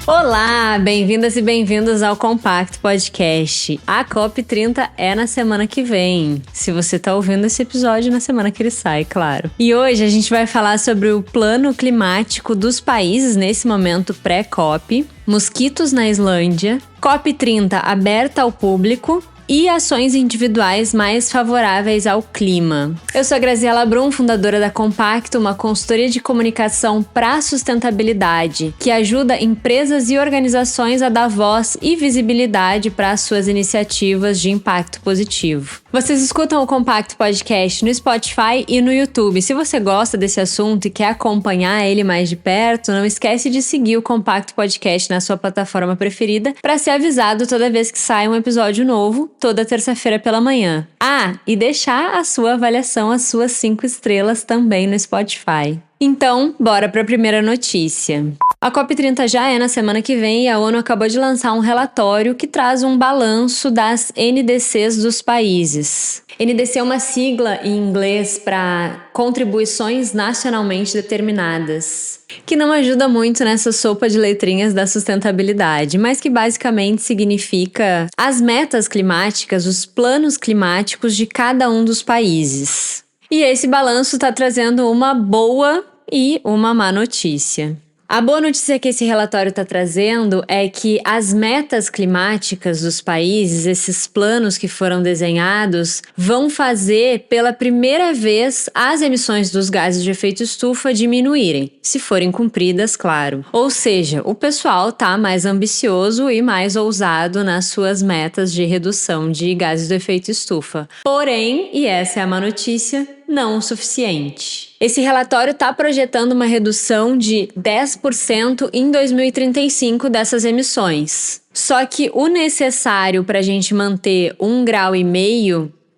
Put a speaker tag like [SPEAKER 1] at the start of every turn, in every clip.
[SPEAKER 1] Olá, bem-vindas e bem-vindos ao Compacto Podcast. A COP30 é na semana que vem, se você tá ouvindo esse episódio na semana que ele sai, claro. E hoje a gente vai falar sobre o plano climático dos países nesse momento pré-COP, mosquitos na Islândia, COP30 aberta ao público e ações individuais mais favoráveis ao clima. Eu sou a Graziela Brum, fundadora da Compacto, uma consultoria de comunicação para sustentabilidade que ajuda empresas e organizações a dar voz e visibilidade para as suas iniciativas de impacto positivo. Vocês escutam o Compacto Podcast no Spotify e no YouTube. Se você gosta desse assunto e quer acompanhar ele mais de perto, não esquece de seguir o Compacto Podcast na sua plataforma preferida para ser avisado toda vez que sai um episódio novo, toda terça-feira pela manhã. E deixar a sua avaliação, as suas 5 estrelas também no Spotify. Então, bora para a primeira notícia. A COP30 já é na semana que vem e a ONU acabou de lançar um relatório que traz um balanço das NDCs dos países. NDC é uma sigla em inglês para Contribuições Nacionalmente Determinadas, que não ajuda muito nessa sopa de letrinhas da sustentabilidade, mas que basicamente significa as metas climáticas, os planos climáticos de cada um dos países. E esse balanço está trazendo uma boa e uma má notícia. A boa notícia que esse relatório está trazendo é que as metas climáticas dos países, esses planos que foram desenhados, vão fazer pela primeira vez as emissões dos gases de efeito estufa diminuírem, se forem cumpridas, claro. Ou seja, o pessoal está mais ambicioso e mais ousado nas suas metas de redução de gases do efeito estufa. Porém, e essa é a má notícia, não o suficiente. Esse relatório está projetando uma redução de 10% em 2035 dessas emissões. Só que o necessário para a gente manter 1,5 grau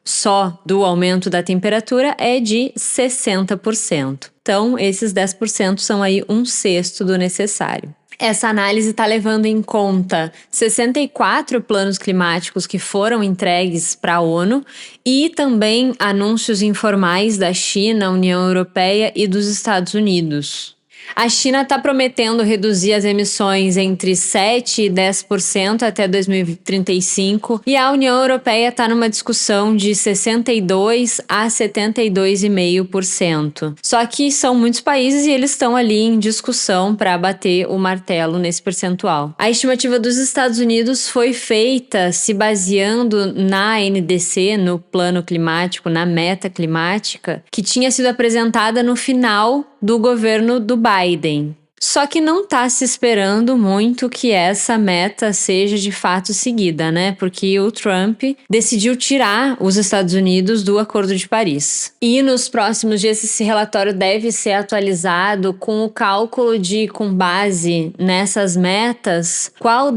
[SPEAKER 1] só do aumento da temperatura é de 60%. Então, esses 10% são aí 1/6 do necessário. Essa análise está levando em conta 64 planos climáticos que foram entregues para a ONU e também anúncios informais da China, União Europeia e dos Estados Unidos. A China está prometendo reduzir as emissões entre 7% e 10% até 2035 e a União Europeia está numa discussão de 62% a 72,5%. Só que são muitos países e eles estão ali em discussão para bater o martelo nesse percentual. A estimativa dos Estados Unidos foi feita se baseando na NDC, no plano climático, na meta climática, que tinha sido apresentada no final do governo do Biden. Só que não está se esperando muito que essa meta seja de fato seguida, né? Porque o Trump decidiu tirar os Estados Unidos do Acordo de Paris. E nos próximos dias esse relatório deve ser atualizado com o cálculo de, com base nessas metas, qual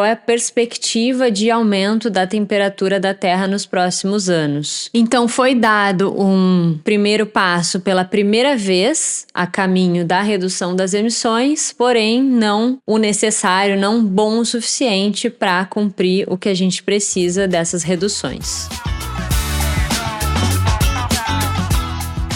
[SPEAKER 1] é a perspectiva de aumento da temperatura da Terra nos próximos anos. Então foi dado um primeiro passo pela primeira vez a caminho da redução das emissões, porém não o necessário, não bom o suficiente para cumprir o que a gente precisa dessas reduções.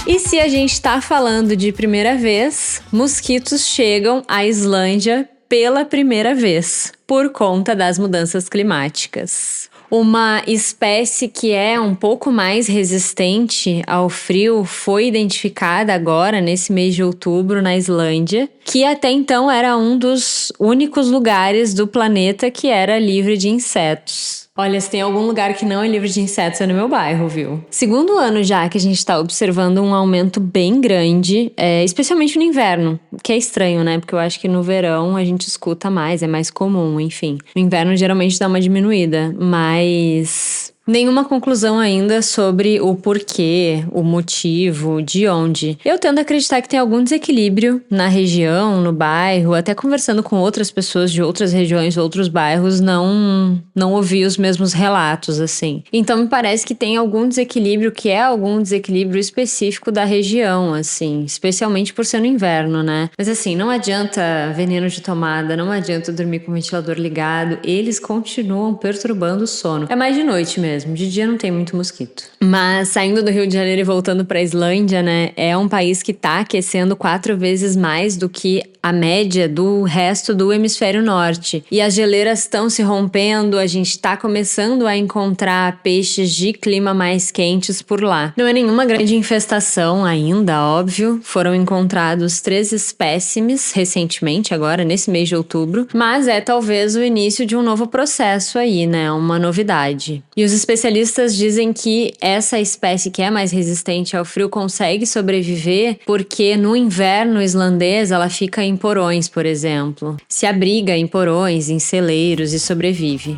[SPEAKER 1] E se a gente está falando de primeira vez, mosquitos chegam à Islândia pela primeira vez, por conta das mudanças climáticas. Uma espécie que é um pouco mais resistente ao frio foi identificada agora, nesse mês de outubro, na Islândia, que até então era um dos únicos lugares do planeta que era livre de insetos. Olha, se tem algum lugar que não é livre de insetos é no meu bairro, viu? Segundo ano já que a gente tá observando um aumento bem grande, especialmente no inverno, que é estranho, né? Porque eu acho que no verão a gente escuta mais, é mais comum, enfim. No inverno geralmente dá uma diminuída, mas nenhuma conclusão ainda sobre o porquê, o motivo, de onde. Eu tendo a acreditar que tem algum desequilíbrio na região, no bairro, até conversando com outras pessoas de outras regiões, outros bairros, não ouvi os mesmos relatos, assim. Então me parece que tem algum desequilíbrio, que é algum desequilíbrio específico da região, assim, especialmente por ser no inverno, né? Mas assim, não adianta veneno de tomada, não adianta dormir com o ventilador ligado, eles continuam perturbando o sono. É mais de noite mesmo. mesmo. De dia não tem muito mosquito. Mas saindo do Rio de Janeiro e voltando para a Islândia, né? É um país que tá aquecendo 4 vezes mais do que a média do resto do hemisfério norte. E as geleiras estão se rompendo, a gente tá começando a encontrar peixes de clima mais quentes por lá. Não é nenhuma grande infestação ainda, óbvio. Foram encontrados 3 espécimes recentemente, agora nesse mês de outubro, mas é talvez o início de um novo processo aí, né? Uma novidade. E os especialistas dizem que essa espécie que é mais resistente ao frio consegue sobreviver porque no inverno islandês ela fica em porões, por exemplo. Se abriga em porões, em celeiros e sobrevive.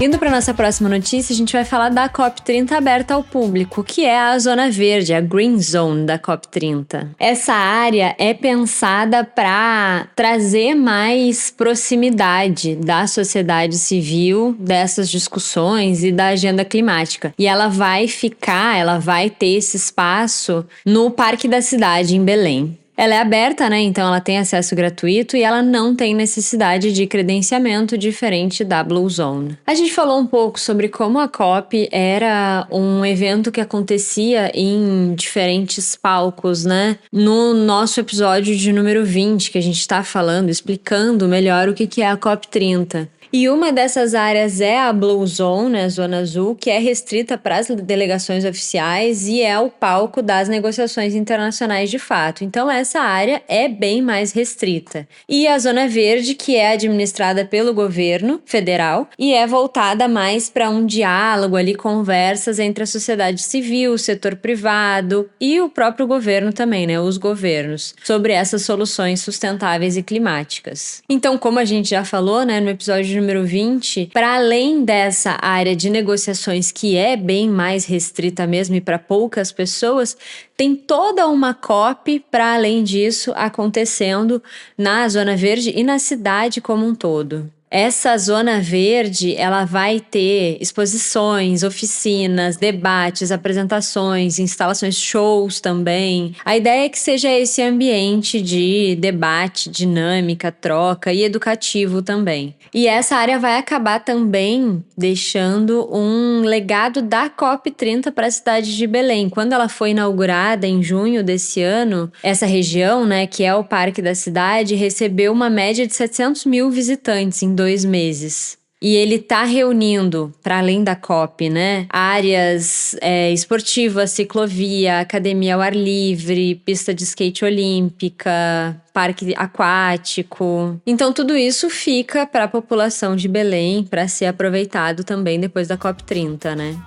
[SPEAKER 1] Indo para nossa próxima notícia, a gente vai falar da COP30 aberta ao público, que é a Zona Verde, a Green Zone da COP30. Essa área é pensada para trazer mais proximidade da sociedade civil dessas discussões e da agenda climática. E ela vai ter esse espaço no Parque da Cidade, em Belém. Ela é aberta, né? Então ela tem acesso gratuito e ela não tem necessidade de credenciamento diferente da Blue Zone. A gente falou um pouco sobre como a COP era um evento que acontecia em diferentes palcos, né? No nosso episódio de número 20, que a gente está falando, explicando melhor o que é a COP30. E uma dessas áreas é a Blue Zone, a Zona Azul, que é restrita para as delegações oficiais e é o palco das negociações internacionais de fato. Então essa área é bem mais restrita. E a Zona Verde, que é administrada pelo governo federal e é voltada mais para um diálogo ali, conversas entre a sociedade civil, o setor privado e o próprio governo também, né? Os governos, sobre essas soluções sustentáveis e climáticas. Então, como a gente já falou, né, no episódio número 20, para além dessa área de negociações que é bem mais restrita mesmo e para poucas pessoas, tem toda uma COP para além disso acontecendo na Zona Verde e na cidade como um todo. Essa Zona Verde, ela vai ter exposições, oficinas, debates, apresentações, instalações, shows também. A ideia é que seja esse ambiente de debate, dinâmica, troca e educativo também. E essa área vai acabar também deixando um legado da COP30 para a cidade de Belém. Quando ela foi inaugurada em junho desse ano, essa região, né, que é o Parque da Cidade, recebeu uma média de 700 mil visitantes em 2 meses. E ele tá reunindo, para além da COP, né, áreas esportivas, ciclovia, academia ao ar livre, pista de skate olímpica, parque aquático. Então tudo isso fica para a população de Belém para ser aproveitado também depois da COP30, né?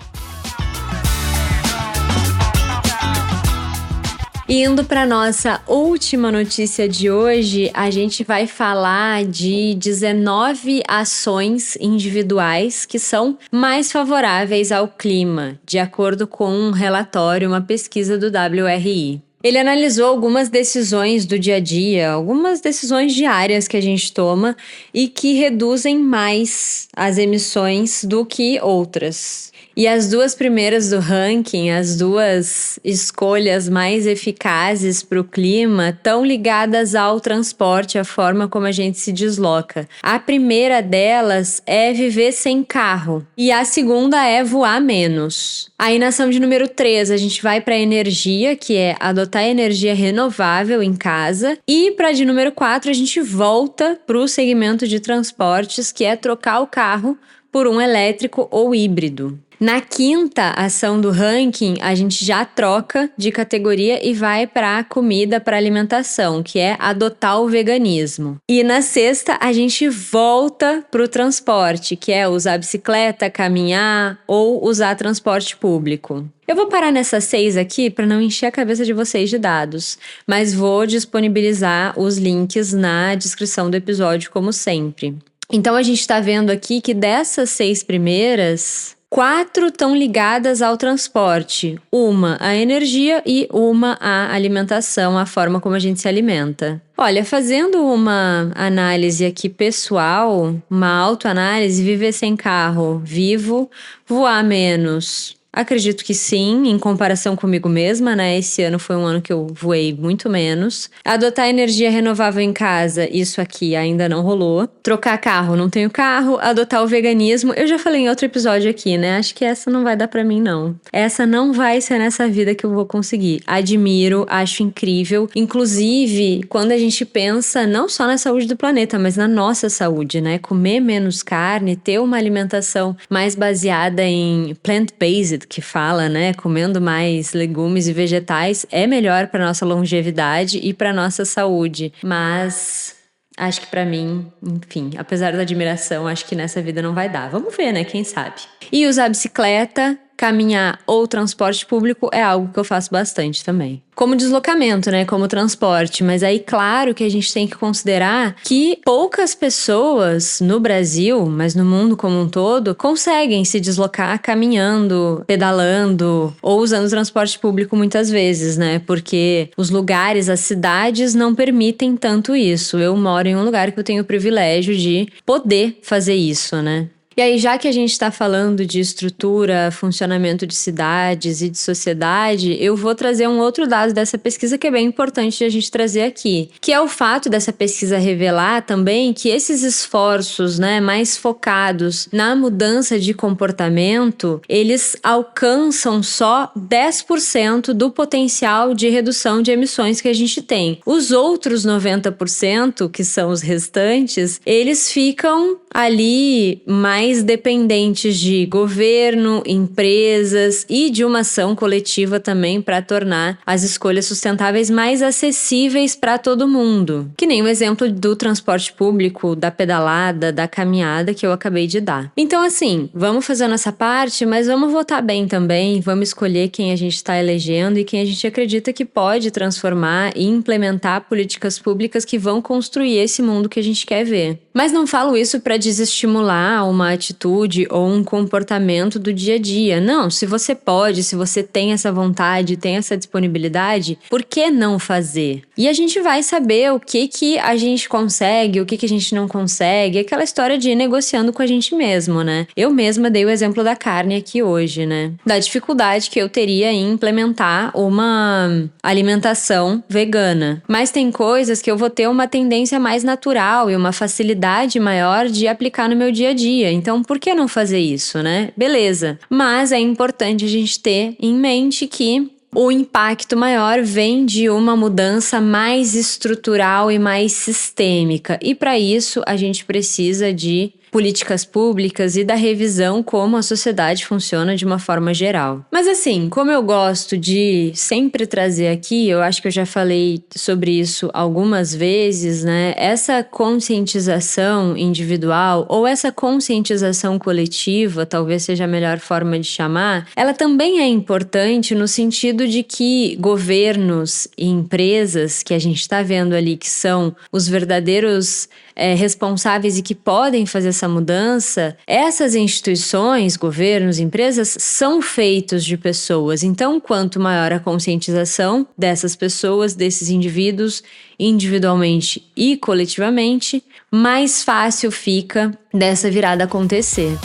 [SPEAKER 1] Indo para nossa última notícia de hoje, a gente vai falar de 19 ações individuais que são mais favoráveis ao clima, de acordo com um relatório, uma pesquisa do WRI. Ele analisou algumas decisões do dia a dia, algumas decisões diárias que a gente toma e que reduzem mais as emissões do que outras. E as 2 primeiras do ranking, as 2 escolhas mais eficazes para o clima, estão ligadas ao transporte, a forma como a gente se desloca. A primeira delas é viver sem carro e a segunda é voar menos. Aí na ação de número 3, a gente vai para a energia, que é adotar energia renovável em casa. E para de número 4, a gente volta para o segmento de transportes, que é trocar o carro por um elétrico ou híbrido. Na quinta ação do ranking, a gente já troca de categoria e vai para a comida, para alimentação, que é adotar o veganismo. E na sexta, a gente volta para o transporte, que é usar bicicleta, caminhar ou usar transporte público. Eu vou parar nessas 6 aqui para não encher a cabeça de vocês de dados, mas vou disponibilizar os links na descrição do episódio, como sempre. Então, a gente está vendo aqui que dessas 6 primeiras, 4 estão ligadas ao transporte, uma à energia e uma à alimentação, a forma como a gente se alimenta. Olha, fazendo uma análise aqui pessoal, uma autoanálise, viver sem carro, vivo, voar menos, Acredito que sim, em comparação comigo mesma, né? Esse ano foi um ano que eu voei muito menos. Adotar energia renovável em casa, isso aqui ainda não rolou. Trocar carro, não tenho carro. Adotar o veganismo, eu já falei em outro episódio aqui, né? Acho que essa não vai dar pra mim, não. Essa não vai ser nessa vida que eu vou conseguir. Admiro, acho incrível. Inclusive, quando a gente pensa não só na saúde do planeta, mas na nossa saúde, né? Comer menos carne, ter uma alimentação mais baseada em plant-based, que fala, né? Comendo mais legumes e vegetais é melhor para nossa longevidade e para nossa saúde. Mas acho que para mim, enfim, apesar da admiração, acho que nessa vida não vai dar. Vamos ver, né? Quem sabe? E usar bicicleta, caminhar ou transporte público é algo que eu faço bastante também. Como deslocamento, né? Como transporte. Mas aí, claro que a gente tem que considerar que poucas pessoas no Brasil, mas no mundo como um todo, conseguem se deslocar caminhando, pedalando ou usando transporte público muitas vezes, né? Porque os lugares, as cidades não permitem tanto isso. Eu moro em um lugar que eu tenho o privilégio de poder fazer isso, né? E aí, já que a gente está falando de estrutura, funcionamento de cidades e de sociedade, eu vou trazer um outro dado dessa pesquisa que é bem importante de a gente trazer aqui, que é o fato dessa pesquisa revelar também que esses esforços, né, mais focados na mudança de comportamento, eles alcançam só 10% do potencial de redução de emissões que a gente tem. Os outros 90%, que são os restantes, eles ficam ali mais dependentes de governo, empresas e de uma ação coletiva também para tornar as escolhas sustentáveis mais acessíveis para todo mundo. Que nem o exemplo do transporte público, da pedalada, da caminhada que eu acabei de dar. Então, assim, vamos fazer a nossa parte, mas vamos votar bem também, vamos escolher quem a gente está elegendo e quem a gente acredita que pode transformar e implementar políticas públicas que vão construir esse mundo que a gente quer ver. Mas não falo isso para desestimular uma atitude ou um comportamento do dia a dia. Não, se você pode, se você tem essa vontade, tem essa disponibilidade, por que não fazer? E a gente vai saber o que a gente consegue, o que a gente não consegue, aquela história de ir negociando com a gente mesmo, né? Eu mesma dei o exemplo da carne aqui hoje, né? Da dificuldade que eu teria em implementar uma alimentação vegana. Mas tem coisas que eu vou ter uma tendência mais natural e uma facilidade maior de aplicar no meu dia a dia. Então, por que não fazer isso, né? Beleza. Mas é importante a gente ter em mente que o impacto maior vem de uma mudança mais estrutural e mais sistêmica. E para isso, a gente precisa de políticas públicas e da revisão como a sociedade funciona de uma forma geral. Mas assim, como eu gosto de sempre trazer aqui, eu acho que eu já falei sobre isso algumas vezes, né? Essa conscientização individual ou essa conscientização coletiva, talvez seja a melhor forma de chamar, ela também é importante no sentido de que governos e empresas que a gente está vendo ali que são os verdadeiros responsáveis e que podem fazer essa mudança, essas instituições, governos, empresas, são feitos de pessoas. Então, quanto maior a conscientização dessas pessoas, desses indivíduos, individualmente e coletivamente, mais fácil fica dessa virada acontecer.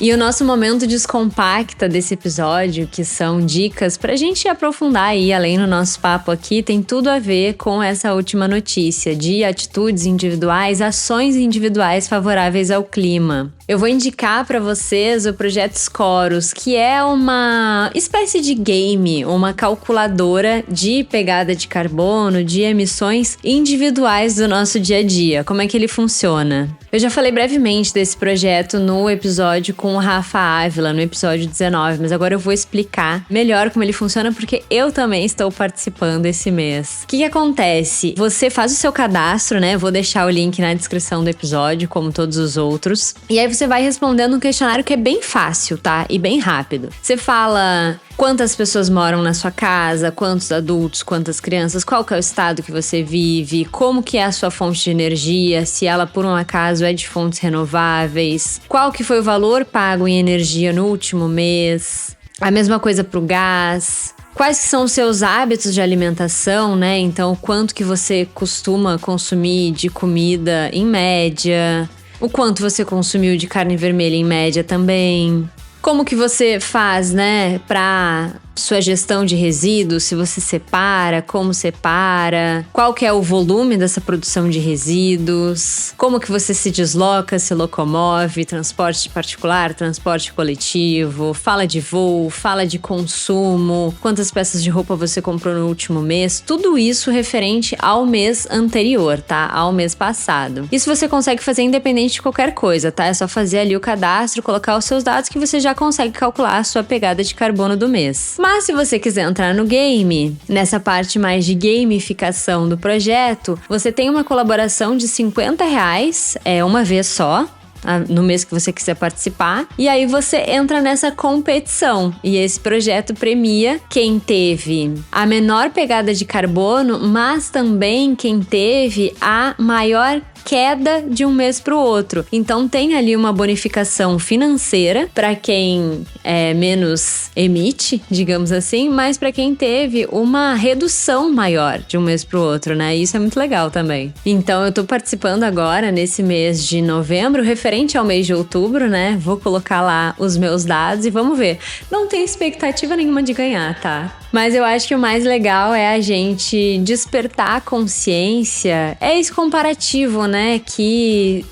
[SPEAKER 1] E o nosso momento descompacta desse episódio, que são dicas pra gente aprofundar aí, além do nosso papo aqui, tem tudo a ver com essa última notícia de atitudes individuais, ações individuais favoráveis ao clima. Eu vou indicar para vocês o projeto Scorus, que é uma espécie de game, uma calculadora de pegada de carbono, de emissões individuais do nosso dia a dia. Como é que ele funciona? Eu já falei brevemente desse projeto no episódio com o Rafa Ávila, no episódio 19, mas agora eu vou explicar melhor como ele funciona, porque eu também estou participando esse mês. O que acontece? Você faz o seu cadastro, né? Vou deixar o link na descrição do episódio, como todos os outros. E aí você vai respondendo um questionário que é bem fácil, tá? E bem rápido. Você fala quantas pessoas moram na sua casa, quantos adultos, quantas crianças, qual que é o estado que você vive, como que é a sua fonte de energia, se ela por um acaso é de fontes renováveis, qual que foi o valor pago em energia no último mês, a mesma coisa pro gás. Quais são os seus hábitos de alimentação, né? Então, quanto que você costuma consumir de comida em média? o quanto você consumiu de carne vermelha em média também. Como que você faz, né, pra sua gestão de resíduos, se você separa, como separa, qual que é o volume dessa produção de resíduos, como que você se desloca, se locomove, transporte particular, transporte coletivo, fala de voo, fala de consumo, quantas peças de roupa você comprou no último mês, tudo isso referente ao mês anterior, tá? Ao mês passado. Isso você consegue fazer independente de qualquer coisa, tá? É só fazer ali o cadastro, colocar os seus dados que você já consegue calcular a sua pegada de carbono do mês. Mas se você quiser entrar no game, nessa parte mais de gamificação do projeto, você tem uma colaboração de R$50, uma vez só, no mês que você quiser participar, e aí você entra nessa competição, e esse projeto premia quem teve a menor pegada de carbono, mas também quem teve a maior queda de um mês para o outro. Então tem ali uma bonificação financeira para quem menos emite, digamos assim, mas para quem teve uma redução maior de um mês para o outro, né? Isso é muito legal também. Então eu tô participando agora nesse mês de novembro, referente ao mês de outubro, né? Vou colocar lá os meus dados e vamos ver. Não tenho expectativa nenhuma de ganhar, tá? Mas eu acho que o mais legal é a gente despertar a consciência, é esse comparativo, né, que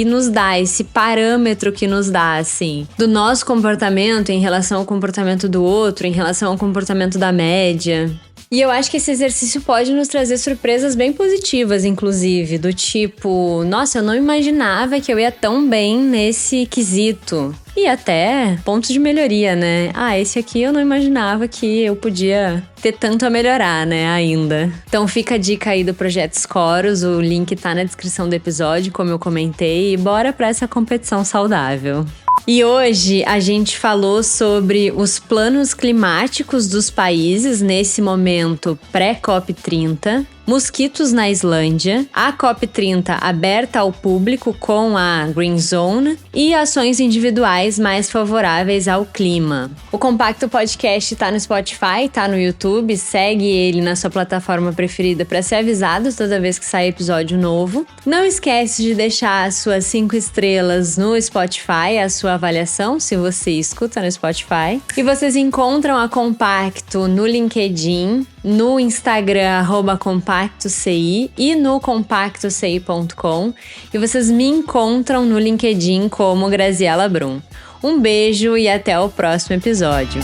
[SPEAKER 1] nos dá, esse parâmetro que nos dá, assim, do nosso comportamento em relação ao comportamento do outro, em relação ao comportamento da média. E eu acho que esse exercício pode nos trazer surpresas bem positivas, inclusive, do tipo, nossa, eu não imaginava que eu ia tão bem nesse quesito. E até pontos de melhoria, né? Esse aqui eu não imaginava que eu podia ter tanto a melhorar, né, ainda. Então fica a dica aí do Projeto Scoros, o link tá na descrição do episódio, como eu comentei, e bora pra essa competição saudável. E hoje a gente falou sobre os planos climáticos dos países nesse momento pré-COP30, mosquitos na Islândia, a COP30 aberta ao público com a Green Zone e ações individuais mais favoráveis ao clima. O Compacto Podcast tá no Spotify, tá no YouTube, segue ele na sua plataforma preferida para ser avisado toda vez que sai episódio novo. Não esquece de deixar as suas 5 estrelas no Spotify, a sua avaliação, se você escuta no Spotify. E vocês encontram a Compacto no LinkedIn, no Instagram, @CompactoCI e no compactoci.com. E vocês me encontram no LinkedIn como Graziela Brum. Um beijo e até o próximo episódio.